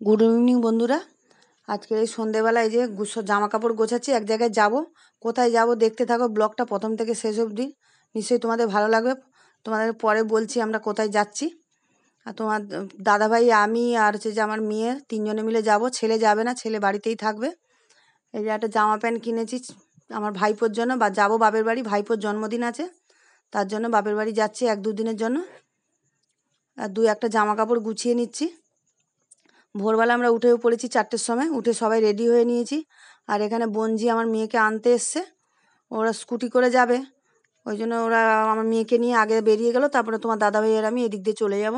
Good evening বন্ধুরা। আজকে এই সন্ধেবেলায় যে জামা কাপড় গোছাচ্ছি, এক জায়গায় যাব। কোথায় যাব দেখতে থাকো ব্লগটা প্রথম থেকে শেষ অবধি, নিশ্চয়ই তোমাদের ভালো লাগবে। তোমাদের পরে বলছি আমরা কোথায় যাচ্ছি। আর তোমার দাদাভাই, আমি আর হচ্ছে যে আমার মেয়ে, তিনজনে মিলে যাব। ছেলে যাবে না, ছেলে বাড়িতেই থাকবে। এই যে একটা জামা প্যান্ট কিনেছি আমার ভাইপোর জন্য, বা যাবো বাপের বাড়ি, ভাইপোর জন্মদিন আছে, তার জন্য বাপের বাড়ি যাচ্ছি 1-2 দিনের জন্য। আর একটা জামা কাপড় গুছিয়ে নিচ্ছি। ভোরবেলা আমরা উঠেও পড়েছি 4টের সময়, উঠে সবাই রেডি হয়ে নিয়েছি। আর এখানে বোনজি আমার মেয়েকে আনতে এসছে, ওরা স্কুটি করে যাবে, ওই জন্য ওরা আমার মেয়েকে নিয়ে আগে বেরিয়ে গেল। তারপরে তোমার দাদাভাই আর আমি এদিক দিয়ে চলে যাব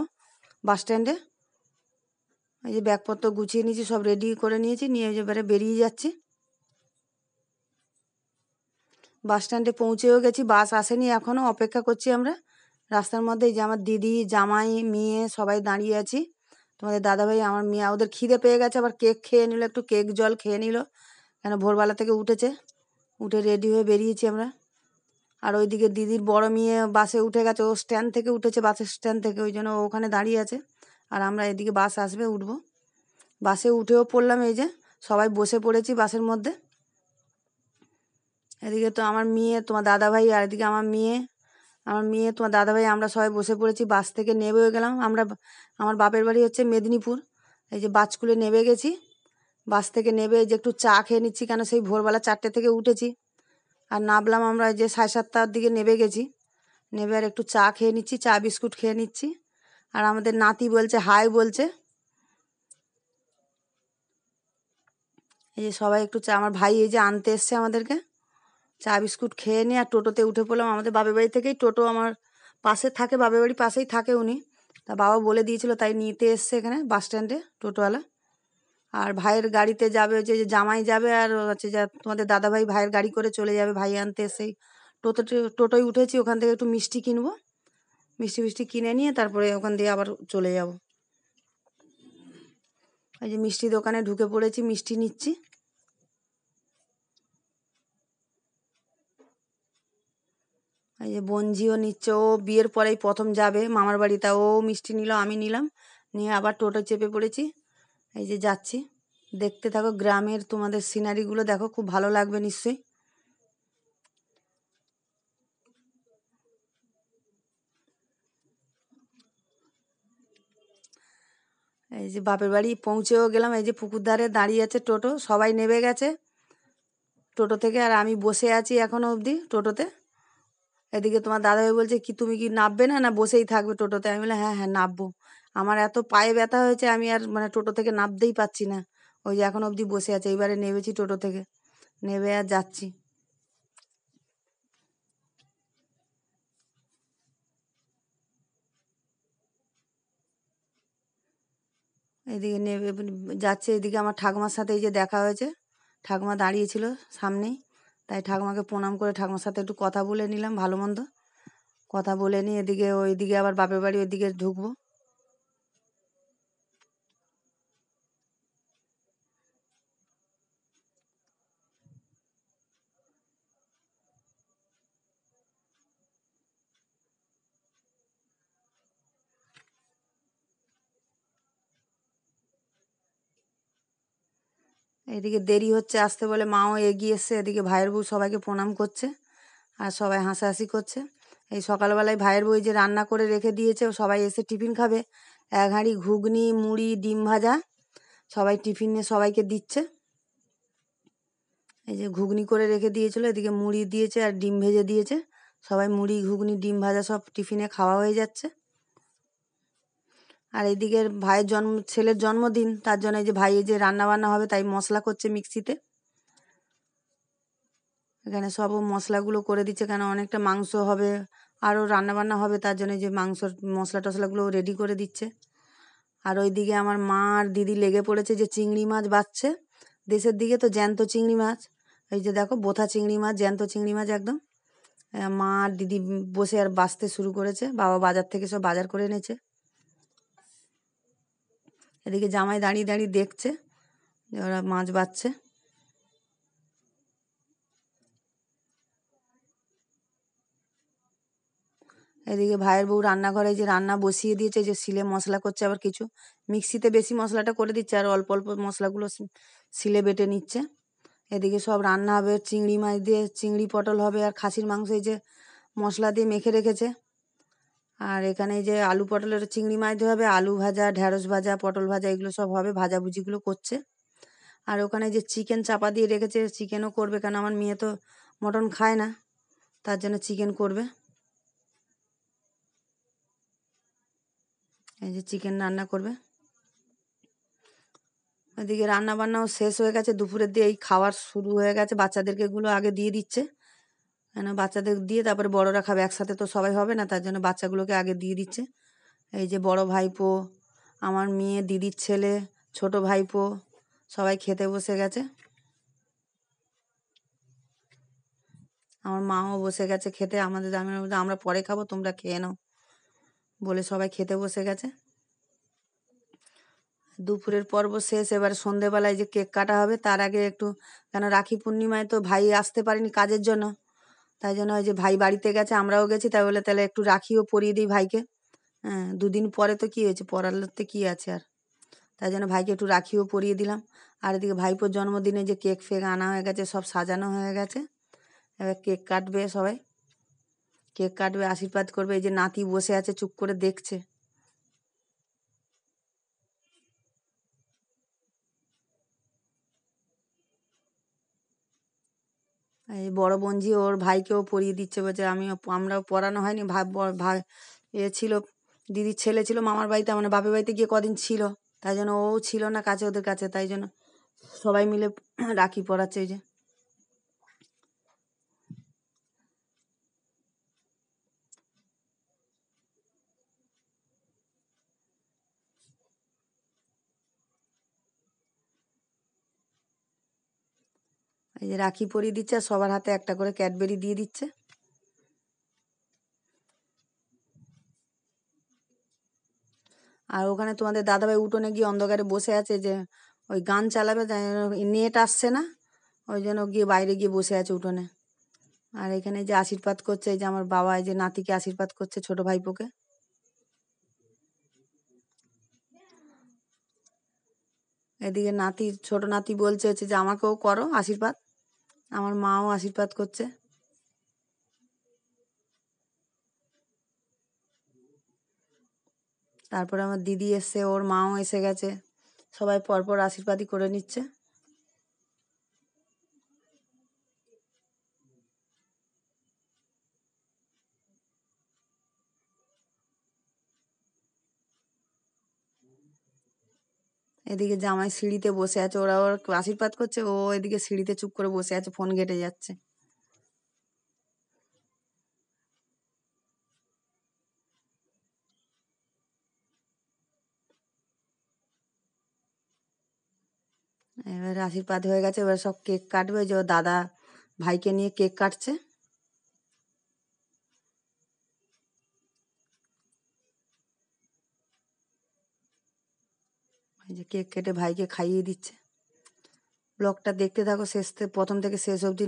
বাস স্ট্যান্ডে। এই যে ব্যাগপত্র গুছিয়ে নিয়েছি, সব রেডি করে নিয়েছি, নিয়ে এবারে বেরিয়ে যাচ্ছি। বাস স্ট্যান্ডে পৌঁছেও গেছি, বাস আসেনি এখনও, অপেক্ষা করছি আমরা রাস্তার মধ্যে। এই যে আমার দিদি, জামাই, মেয়ে সবাই দাঁড়িয়ে আছি। তোমাদের দাদাভাই, আমার মেয়ে, ওদের খিদে পেয়ে গেছে, আবার কেক খেয়ে নিল, একটু কেক জল খেয়ে নিল, কেন ভোরবেলা থেকে উঠেছে। উঠে রেডি হয়ে বেরিয়েছি আমরা। আর ওইদিকে দিদির বড় মেয়ে বাসে উঠে গেছে, ও স্ট্যান্ড থেকে উঠেছে, বাসের স্ট্যান্ড থেকে, ওই জন্য ওখানে দাঁড়িয়ে আছে। আর আমরা এদিকে বাস আসবে, উঠবো। বাসে উঠেও পড়লাম, এই যে সবাই বসে পড়েছি বাসের মধ্যে। এদিকে তো আমার মেয়ে, তোমার দাদাভাই, আর এদিকে আমার মেয়ে তোমার দাদাভাই, আমরা সবাই বসে পড়েছি। বাস থেকে নেমেও গেলাম আমরা। আমার বাপের বাড়ি হচ্ছে মেদিনীপুর। এই যে বাজকুলে নেমে গেছি। বাস থেকে নেমে যে একটু চা খেয়ে নিচ্ছি, কেন সেই ভোরবেলা 4টে থেকে উঠেছি। আর নামলাম আমরা যে 7:30টার দিকে নেমে গেছি। নেমে আর একটু চা খেয়ে নিচ্ছি, চা বিস্কুট খেয়ে নিচ্ছি। আর আমাদের নাতি বলছে হাই বলছে। এই যে সবাই একটু চা, আমার ভাই এই যে আনতে এসছে আমাদেরকে। চা বিস্কুট খেয়ে নিয়ে আর টোটোতে উঠে পড়লাম। আমাদের বাপের বাড়ি থেকেই টোটো আমার পাশে থাকে, বাপের বাড়ি পাশেই থাকে উনি। তা বাবা বলে দিয়েছিল, তাই নিতে এসছে এখানে বাস স্ট্যান্ডে টোটোওয়ালা। আর ভাইয়ের গাড়িতে যাবে, যে জামাই যাবে, আর হচ্ছে যা তোমাদের দাদাভাই ভাইয়ের গাড়ি করে চলে যাবে ভাই আনতে। সেই টোটোয় উঠেছি, ওখান থেকে একটু মিষ্টি কিনবো, মিষ্টি ফিষ্টি কিনে নিয়ে তারপরে ওখান দিয়ে আবার চলে যাব। এই যে মিষ্টি দোকানে ঢুকে পড়েছি, মিষ্টি নিচ্ছি। এই যে বঞ্জিও নিচ্ছে, ও বিয়ের পরেই প্রথম যাবে মামার বাড়ি, তা ও মিষ্টি নিল, আমি নিলাম, নিয়ে আবার টোটো চেপে পড়েছি। এই যে যাচ্ছি, দেখতে থাকো গ্রামের তোমাদের সিনারিগুলো, দেখো খুব ভালো লাগবে নিশ্চয়ই। এই যে বাপের বাড়ি পৌঁছেও গেলাম। এই যে পুকুর ধারে দাঁড়িয়ে আছে টোটো, সবাই নেমে গেছে টোটো থেকে, আর আমি বসে আছি এখনো অবধি টোটোতে। এদিকে তোমার দাদাভাই বলছে কি, তুমি কি নামবে না, না বসেই থাকবে টোটোতে? আমি বললাম হ্যাঁ হ্যাঁ নামবো। আমার এত পায়ে ব্যথা হয়েছে, আমি আর মানে টোটো থেকে নামতেই পারছি না। ওই যে এখন অবধি বসে আছে। এইবারে নেমেছি টোটো থেকে, নেমে আর যাচ্ছি। এদিকে নেমে যাচ্ছে। এদিকে আমার ঠাকুমার সাথে এই যে দেখা হয়েছে, ঠাকুমা দাঁড়িয়েছিল সামনেই, তাই ঠাকুমাকে প্রণাম করে ঠাকুমার সাথে একটু কথা বলে নিলাম, ভালো মন্দ কথা বলে নিয়ে এদিকে ওইদিকে আবার বাপের বাড়ি ওইদিকে ঢুকবো। এদিকে দেরি হচ্ছে আসতে বলে মাও এগিয়ে এসছে। এদিকে ভাইয়ের বউ সবাইকে প্রণাম করছে, আর সবাই হাসাহাসি করছে। এই সকালবেলায় ভাইয়ের বউ যে রান্না করে রেখে দিয়েছে, সবাই এসে টিফিন খাবে। 1 হাঁড়ি ঘুগনি, মুড়ি, ডিম ভাজা, সবাই টিফিনে সবাইকে দিচ্ছে। এই যে ঘুগনি করে রেখে দিয়েছিল, এদিকে মুড়ি দিয়েছে আর ডিম ভেজে দিয়েছে। সবাই মুড়ি, ঘুগনি, ডিম ভাজা সব টিফিনে খাওয়া হয়ে যাচ্ছে। আর এদিকে ভাইয়ের ছেলের জন্মদিন, তার জন্য এই যে ভাই এই যে রান্না বান্না হবে, তাই মশলা করছে মিক্সিতে। এখানে সব মশলাগুলো করে দিচ্ছে, কেন অনেকটা মাংস হবে, আরও রান্নাবান্না হবে, তার জন্য যে মাংসর মশলা টশলাগুলো রেডি করে দিচ্ছে। আর ওইদিকে আমার মা আর দিদি লেগে পড়েছে যে চিংড়ি মাছ বাছছে। দেশের দিকে তো জ্যান্ত চিংড়ি মাছ, এই যে দেখো বোথা চিংড়ি মাছ, জ্যান্ত চিংড়ি মাছ একদম। মা আর দিদি বসে আর বাছতে শুরু করেছে, বাবা বাজার থেকে সব বাজার করে এনেছে। এদিকে জামাই দাঁড়িয়ে দাঁড়িয়ে দেখছে যে ওরা মাছ বাছছে। এদিকে ভাইয়ের বউ রান্নাঘরে যে রান্না বসিয়ে দিয়েছে, যে শিলে মশলা করছে, আবার কিছু মিক্সিতে বেশি মশলাটা করে দিচ্ছে আর অল্প অল্প মশলাগুলো শিলে বেটে নিচ্ছে। এদিকে সব রান্না হবে, চিংড়ি মাছ দিয়ে চিংড়ি পটল হবে, আর খাসির মাংস এই যে মশলা দিয়ে মেখে রেখেছে। আর এখানে এই যে আলু পটলের চিংড়ি মাছ দিয়ে হবে, আলু ভাজা, ঢ্যাঁড়স ভাজা, পটল ভাজা, এগুলো সব হবে, ভাজাভুজিগুলো করছে। আর ওখানে যে চিকেন চাপা দিয়ে রেখেছে, চিকেনও করবে, কেন আমার মেয়ে তো মটন খায় না, তার জন্য চিকেন করবে। এই যে চিকেন রান্না করবে। এদিকে রান্না বান্নাও শেষ হয়ে গেছে, দুপুরের দিয়ে এই খাবার শুরু হয়ে গেছে, বাচ্চাদেরকে এগুলো আগে দিয়ে দিচ্ছে, কেন বাচ্চাদের দিয়ে তারপরে বড়রা খাবে, একসাথে তো সবাই হবে না, তার জন্য বাচ্চাগুলোকে আগে দিয়ে দিচ্ছে। এই যে বড় ভাইপো, আমার মেয়ে, দিদির ছেলে, ছোট ভাইপো, সবাই খেতে বসে গেছে। আমার মাও বসে গেছে খেতে, আমরা পরে খাবো, তোমরা খেয়ে নাও বলে সবাই খেতে বসে গেছে। দুপুরের পর্ব শেষ, এবার সন্ধেবেলায় যে কেক কাটা হবে, তার আগে একটু, কেন রাখি পূর্ণিমায় তো ভাই আসতে পারেনি কাজের জন্য, তাই জন্য ওই যে ভাই বাড়িতে গেছে, আমরাও গেছি, তাই বলে তাহলে একটু রাখিও পরিয়ে দিই ভাইকে। হ্যাঁ, দুদিন পরে তো কী হয়েছে, পড়াতে কী আছে আর, তাই জন্য ভাইকে একটু রাখিও পরিয়ে দিলাম। আর এদিকে ভাইপোর জন্মদিনে যে কেক ফেক আনা হয়ে গেছে, সব সাজানো হয়ে গেছে, এবার কেক কাটবে সবাই, কেক কাটবে, আশীর্বাদ করবে। এই যে নাতি বসে আছে চুপ করে দেখছে। এই বড় বোনঝি ওর ভাইকেও পরিয়ে দিচ্ছে, বলছে আমরাও পড়ানো হয়নি, ভাই ছিল, দিদির ছেলে ছিল মামার বাড়িতে, মানে বাপের বাড়িতে গিয়ে কদিন ছিল, তাই জন্য ও ছিল না কাছে ওদের কাছে, তাই জন্য সবাই মিলে রাখি পরাচ্ছে। এই যে রাখি পরিয়ে দিচ্ছে, আর সবার হাতে একটা করে ক্যাডবেরি দিয়ে দিচ্ছে। আর ওখানে তোমাদের দাদাভাই উঠোনে গিয়ে অন্ধকারে বসে আছে, যে ওই গান চালাবে, তাই নেট আসছে না, ওই জন্য গিয়ে বাইরে গিয়ে বসে আছে উঠোনে। আর এখানে যে আশীর্বাদ করছে, এই যে আমার বাবা, এই যে নাতিকে আশীর্বাদ করছে, ছোট ভাইপোকে। এদিকে নাতি, ছোট নাতি বলছে হচ্ছে যে আমাকেও করো আশীর্বাদ, আমার মাও আশীর্বাদ করছে। তারপরে আমার দিদি এসছে, ওর মাও এসে গেছে, সবাই পরপর আশীর্বাদই করে নিচ্ছে। এদিকে জামাই সিঁড়িতে বসে আছে, ওরা ওর আশীর্বাদ করছে, ও এদিকে সিঁড়িতে চুপ করে বসে আছে, ফোন ঘেঁটে যাচ্ছে। এবার আশীর্বাদ হয়ে গেছে, এবার সব কেক কাটবে, যে ওর দাদা ভাইকে নিয়ে কেক কাটছে। এই যে কেক কেটে ভাইকে খাইয়ে দিচ্ছে। ব্লগটা দেখতে থাকো, প্রথম থেকে শেষ অবধি।